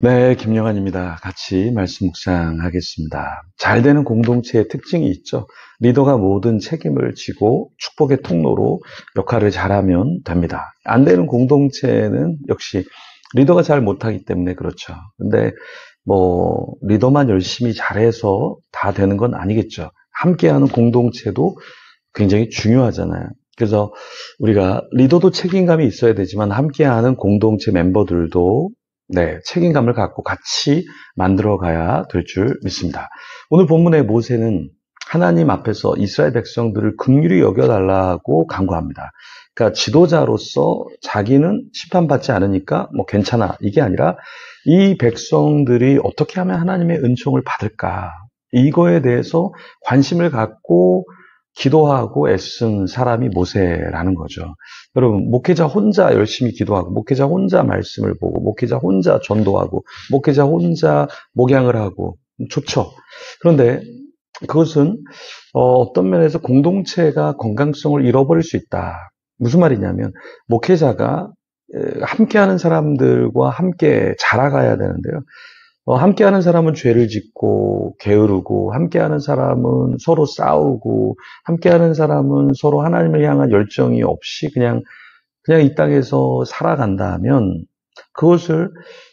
네, 김영환입니다. 같이 말씀 묵상하겠습니다. 잘 되는 공동체의 특징이 있죠. 리더가 모든 책임을 지고 축복의 통로로 역할을 잘하면 됩니다. 안 되는 공동체는 역시 리더가 잘 못하기 때문에 그렇죠. 근데 리더만 열심히 잘해서 다 되는 건 아니겠죠. 함께하는 공동체도 굉장히 중요하잖아요. 그래서 우리가 리더도 책임감이 있어야 되지만 함께하는 공동체 멤버들도 책임감을 갖고 같이 만들어 가야 될 줄 믿습니다. 오늘 본문의 모세는 하나님 앞에서 이스라엘 백성들을 긍휼히 여겨달라고 간구합니다. 그러니까 지도자로서 자기는 심판받지 않으니까 괜찮아. 이게 아니라 이 백성들이 어떻게 하면 하나님의 은총을 받을까? 이거에 대해서 관심을 갖고 기도하고 애쓴 사람이 모세라는 거죠. 여러분, 목회자 혼자 열심히 기도하고, 목회자 혼자 말씀을 보고, 목회자 혼자 전도하고, 목회자 혼자 목양을 하고, 좋죠. 그런데 그것은 어떤 면에서 공동체가 건강성을 잃어버릴 수 있다. 무슨 말이냐면, 목회자가 함께하는 사람들과 함께 자라가야 되는데요. 함께하는 사람은 죄를 짓고 게으르고, 함께하는 사람은 서로 싸우고, 함께하는 사람은 서로 하나님을 향한 열정이 없이 그냥 이 땅에서 살아간다면 그것을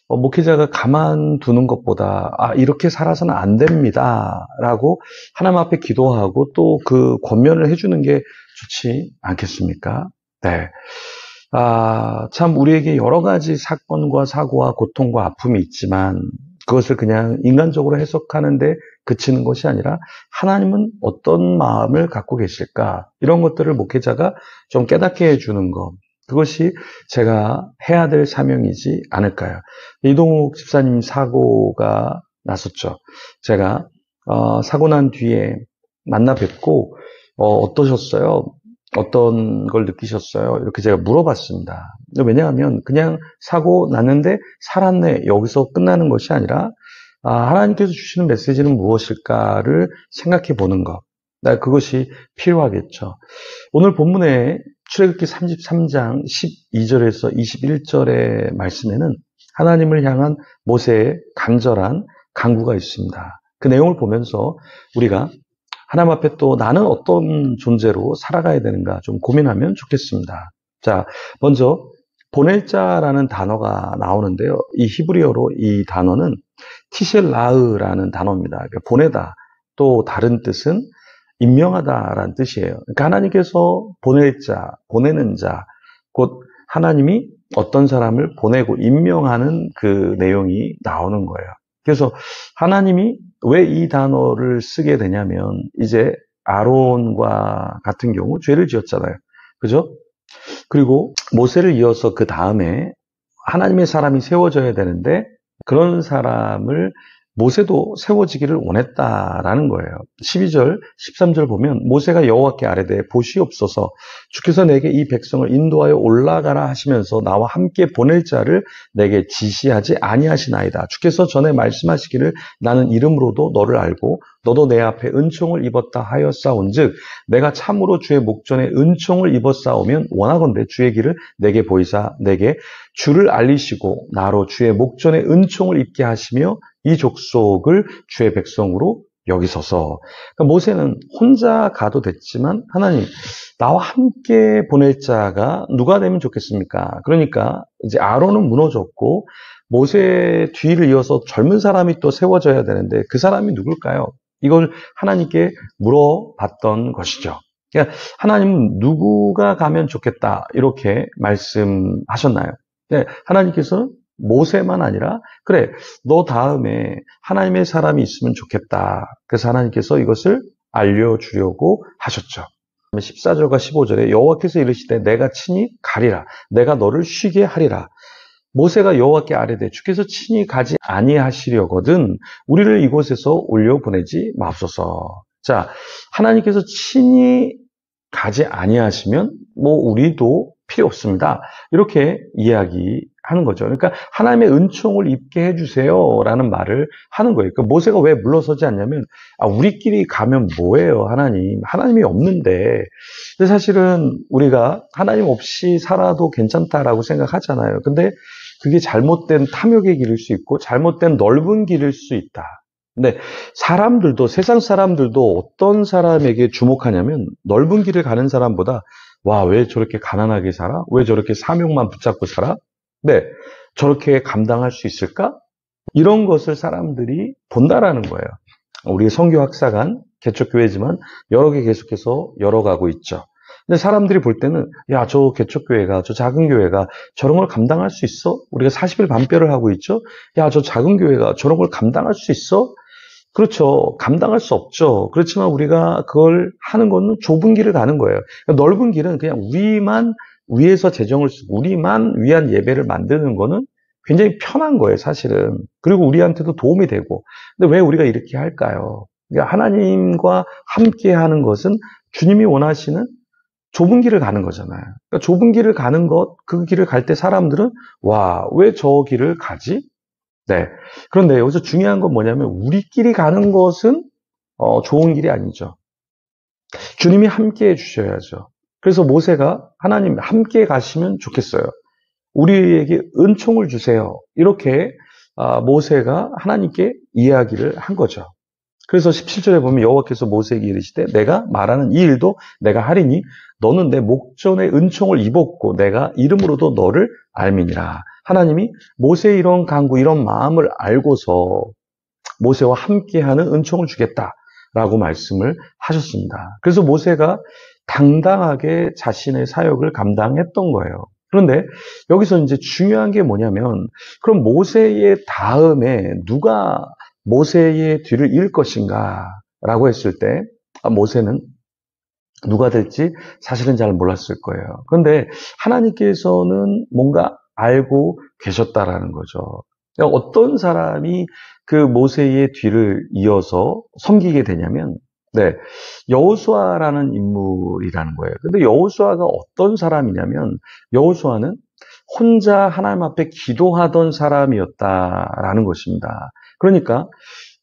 목회자가 가만두는 것보다 이렇게 살아서는 안 됩니다 라고 하나님 앞에 기도하고 또 그 권면을 해주는 게 좋지 않겠습니까? 네. 참 우리에게 여러 가지 사건과 사고와 고통과 아픔이 있지만 그것을 그냥 인간적으로 해석하는데 그치는 것이 아니라 하나님은 어떤 마음을 갖고 계실까? 이런 것들을 목회자가 좀 깨닫게 해주는 것. 그것이 제가 해야 될 사명이지 않을까요? 이동욱 집사님 사고가 났었죠. 제가 사고 난 뒤에 만나 뵙고 어떠셨어요? 어떤 걸 느끼셨어요? 이렇게 제가 물어봤습니다. 왜냐하면 그냥 사고 났는데 살았네 여기서 끝나는 것이 아니라 하나님께서 주시는 메시지는 무엇일까를 생각해 보는 것. 그것이 필요하겠죠. 오늘 본문에 출애굽기 33장 12절에서 21절의 말씀에는 하나님을 향한 모세의 간절한 간구가 있습니다. 그 내용을 보면서 우리가 하나님 앞에 또 나는 어떤 존재로 살아가야 되는가 좀 고민하면 좋겠습니다. 자, 먼저 보낼 자라는 단어가 나오는데요. 이 히브리어로 이 단어는 티셀라흐라는 단어입니다. 그러니까 보내다. 또 다른 뜻은 임명하다라는 뜻이에요. 그러니까 하나님께서 보낼 자, 보내는 자, 곧 하나님이 어떤 사람을 보내고 임명하는 그 내용이 나오는 거예요. 그래서 하나님이 왜 이 단어를 쓰게 되냐면 이제 아론과 같은 경우 죄를 지었잖아요. 그죠? 그리고 모세를 이어서 그 다음에 하나님의 사람이 세워져야 되는데 그런 사람을 모세도 세워지기를 원했다라는 거예요. 12절, 13절 보면 모세가 여호와께 아뢰되 보시옵소서 주께서 내게 이 백성을 인도하여 올라가라 하시면서 나와 함께 보낼 자를 내게 지시하지 아니하시나이다. 주께서 전에 말씀하시기를 나는 이름으로도 너를 알고 너도 내 앞에 은총을 입었다 하였사온즉 내가 참으로 주의 목전에 은총을 입었사오면 원하건대 주의 길을 내게 보이사 내게 주를 알리시고 나로 주의 목전에 은총을 입게 하시며 이 족속을 주의 백성으로 여기소서. 그러니까 모세는 혼자 가도 됐지만 하나님 나와 함께 보낼 자가 누가 되면 좋겠습니까? 그러니까 이제 아론은 무너졌고 모세 뒤를 이어서 젊은 사람이 또 세워져야 되는데 그 사람이 누굴까요? 이걸 하나님께 물어봤던 것이죠. 그러니까 하나님은 누구가 가면 좋겠다 이렇게 말씀하셨나요? 네, 하나님께서는 모세만 아니라 그래 너 다음에 하나님의 사람이 있으면 좋겠다. 그래서 하나님께서 이것을 알려주려고 하셨죠. 14절과 15절에 여호와께서 이르시되 내가 친히 가리라. 내가 너를 쉬게 하리라. 모세가 여호와께 아뢰되 주께서 친히 가지 아니하시려거든 우리를 이곳에서 올려보내지 마옵소서. 자, 하나님께서 친히 가지 아니하시면 우리도 필요 없습니다. 이렇게 이야기하는 거죠. 그러니까 하나님의 은총을 입게 해주세요 라는 말을 하는 거예요. 그러니까 모세가 왜 물러서지 않냐면 우리끼리 가면 뭐예요 하나님이 없는데. 근데 사실은 우리가 하나님 없이 살아도 괜찮다라고 생각하잖아요. 근데 그게 잘못된 탐욕의 길일 수 있고 잘못된 넓은 길일 수 있다. 근데 사람들도, 세상 사람들도 어떤 사람에게 주목하냐면 넓은 길을 가는 사람보다 와, 왜 저렇게 가난하게 살아? 왜 저렇게 사명만 붙잡고 살아? 네, 저렇게 감당할 수 있을까? 이런 것을 사람들이 본다라는 거예요. 우리 선교학사관, 개척교회지만 여러 개 계속해서 열어가고 있죠. 근데 사람들이 볼 때는 야, 저 개척교회가, 저 작은 교회가 저런 걸 감당할 수 있어? 우리가 40일 반뼈를 하고 있죠. 야, 저 작은 교회가 저런 걸 감당할 수 있어? 그렇죠. 감당할 수 없죠. 그렇지만 우리가 그걸 하는 거는 좁은 길을 가는 거예요. 그러니까 넓은 길은 그냥 우리만 위에서 재정을 쓰고 우리만 위한 예배를 만드는 거는 굉장히 편한 거예요, 사실은. 그리고 우리한테도 도움이 되고. 근데 왜 우리가 이렇게 할까요? 그러니까 하나님과 함께 하는 것은 주님이 원하시는 좁은 길을 가는 거잖아요. 그러니까 좁은 길을 가는 것, 그 길을 갈 때 사람들은 와, 왜 저 길을 가지? 네. 그런데 여기서 중요한 건 뭐냐면 우리끼리 가는 것은 좋은 길이 아니죠. 주님이 함께 해주셔야죠. 그래서 모세가 하나님 함께 가시면 좋겠어요. 우리에게 은총을 주세요. 이렇게 모세가 하나님께 이야기를 한 거죠. 그래서 17절에 보면 여호와께서 모세에게 이르시되 내가 말하는 이 일도 내가 하리니 너는 내 목전에 은총을 입었고 내가 이름으로도 너를 알미니라. 하나님이 모세의 이런 간구, 이런 마음을 알고서 모세와 함께하는 은총을 주겠다라고 말씀을 하셨습니다. 그래서 모세가 당당하게 자신의 사역을 감당했던 거예요. 그런데 여기서 이제 중요한 게 뭐냐면 그럼 모세의 다음에 누가 모세의 뒤를 이을 것인가 라고 했을 때 모세는 누가 될지 사실은 잘 몰랐을 거예요. 그런데 하나님께서는 뭔가 알고 계셨다라는 거죠. 그러니까 어떤 사람이 그 모세의 뒤를 이어서 섬기게 되냐면 네, 여호수아라는 인물이라는 거예요. 근데 여호수아가 어떤 사람이냐면 여호수아는 혼자 하나님 앞에 기도하던 사람이었다라는 것입니다. 그러니까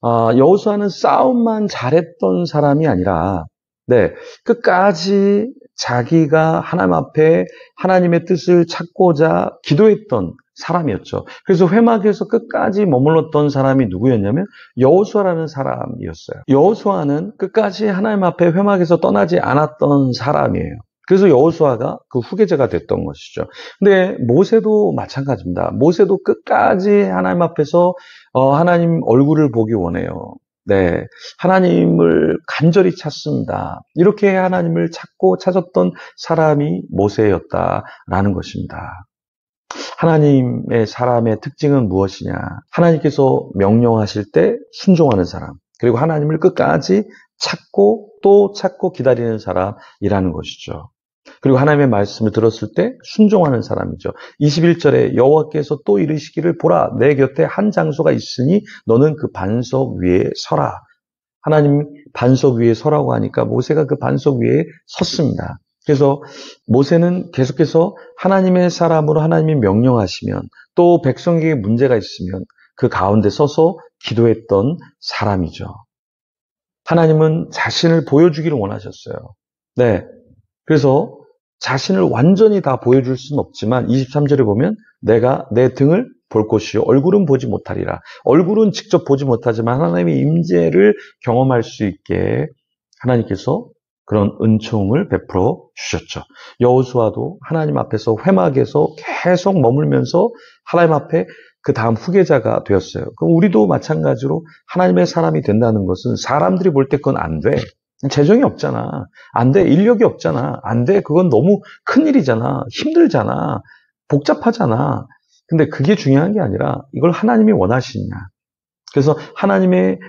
여호수아는 싸움만 잘했던 사람이 아니라 네, 끝까지 자기가 하나님 앞에 하나님의 뜻을 찾고자 기도했던 사람이었죠. 그래서 회막에서 끝까지 머물렀던 사람이 누구였냐면 여호수아라는 사람이었어요. 여호수아는 끝까지 하나님 앞에 회막에서 떠나지 않았던 사람이에요. 그래서 여호수아가 그 후계자가 됐던 것이죠. 근데 모세도 마찬가지입니다. 모세도 끝까지 하나님 앞에서 하나님 얼굴을 보기 원해요. 네, 하나님을 간절히 찾습니다. 이렇게 하나님을 찾고 찾았던 사람이 모세였다라는 것입니다. 하나님의 사람의 특징은 무엇이냐? 하나님께서 명령하실 때 순종하는 사람, 그리고 하나님을 끝까지 찾고 또 찾고 기다리는 사람이라는 것이죠. 그리고 하나님의 말씀을 들었을 때 순종하는 사람이죠. 21절에 여호와께서 또 이르시기를 보라 내 곁에 한 장소가 있으니 너는 그 반석 위에 서라. 하나님 반석 위에 서라고 하니까 모세가 그 반석 위에 섰습니다. 그래서 모세는 계속해서 하나님의 사람으로 하나님이 명령하시면 또 백성에게 문제가 있으면 그 가운데 서서 기도했던 사람이죠. 하나님은 자신을 보여주기를 원하셨어요. 네. 그래서 자신을 완전히 다 보여줄 수는 없지만 23절에 보면 내가 내 등을 볼 것이요 얼굴은 보지 못하리라. 얼굴은 직접 보지 못하지만 하나님의 임재를 경험할 수 있게 하나님께서 그런 은총을 베풀어 주셨죠. 여호수아도 하나님 앞에서 회막에서 계속 머물면서 하나님 앞에 그 다음 후계자가 되었어요. 그럼 우리도 마찬가지로 하나님의 사람이 된다는 것은 사람들이 볼 때 그건 안 돼. 재정이 없잖아. 안 돼. 인력이 없잖아. 안 돼. 그건 너무 큰일이잖아. 힘들잖아. 복잡하잖아. 근데 그게 중요한 게 아니라 이걸 하나님이 원하시냐. 그래서 하나님의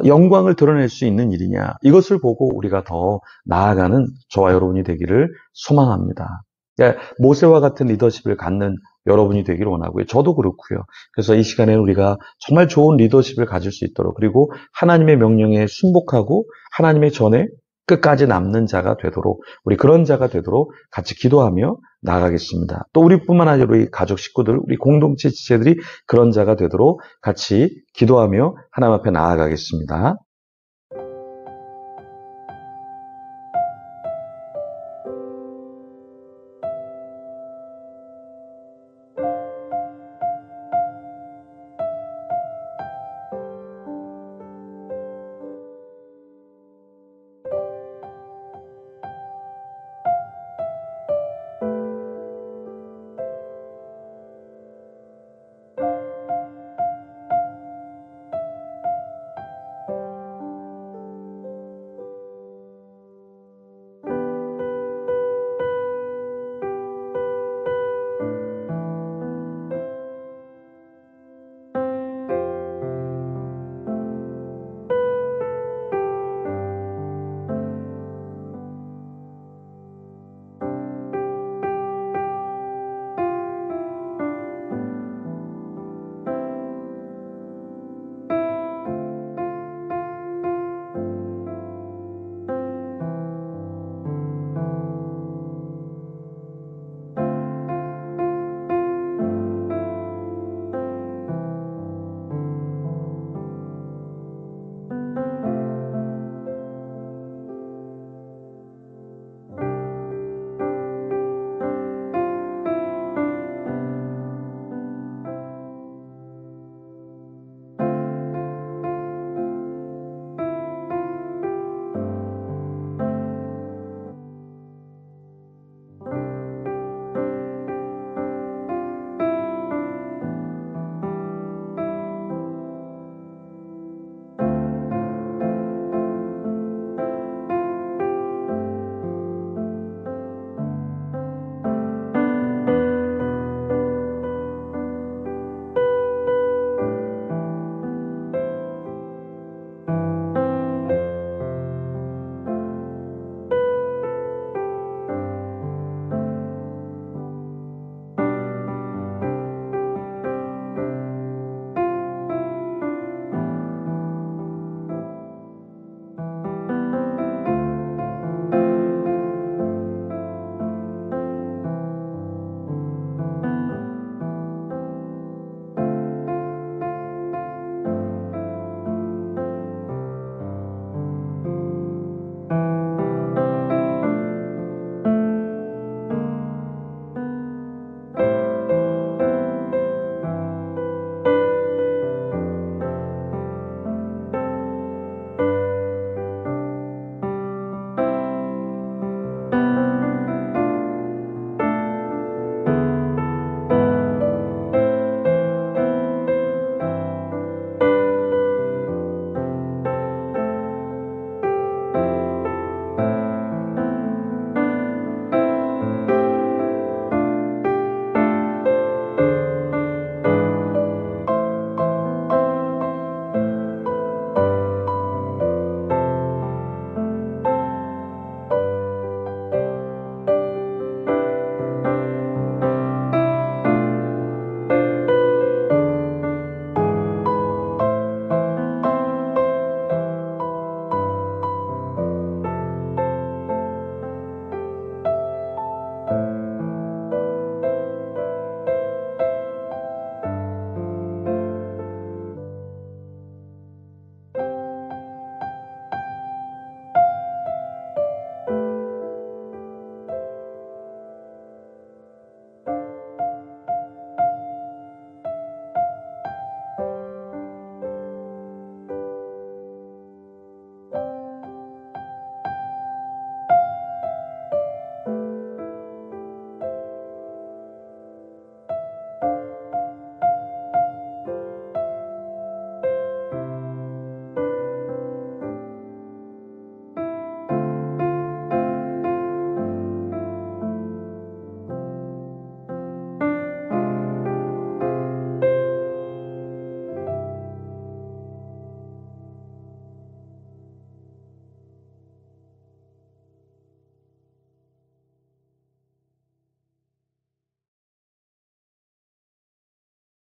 영광을 드러낼 수 있는 일이냐. 이것을 보고 우리가 더 나아가는 저와 여러분이 되기를 소망합니다. 그러니까 모세와 같은 리더십을 갖는 여러분이 되기를 원하고요. 저도 그렇고요. 그래서 이 시간에는 우리가 정말 좋은 리더십을 가질 수 있도록 그리고 하나님의 명령에 순복하고 하나님의 전에 끝까지 남는 자가 되도록 우리 그런 자가 되도록 같이 기도하며 나아가겠습니다. 또 우리뿐만 아니라 우리 가족 식구들, 우리 공동체 지체들이 그런 자가 되도록 같이 기도하며 하나님 앞에 나아가겠습니다.